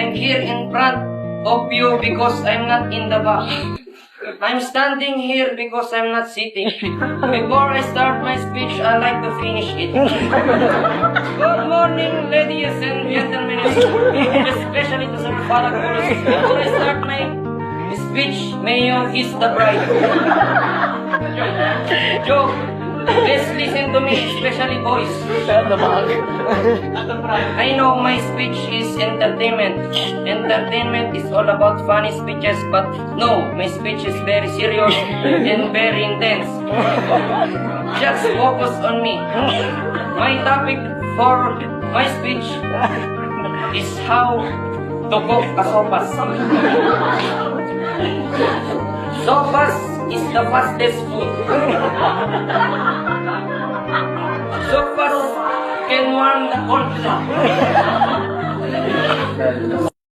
I'm here in front of you because I'm not in the back. I'm standing here because I'm not sitting. Before I start my speech, I like to finish it. Good morning, ladies and gentlemen, especially to Sir Falagurus. Before I start my speech, may you kiss the bride. Joe, please listen to me, especially boys. I know my speech is entertainment. Entertainment is all about funny speeches, but no, my speech is very serious and very intense. Just focus on me. My topic for my speech is how to cook a sopas. Sopas is the fastest food. Sopas can warm the cold.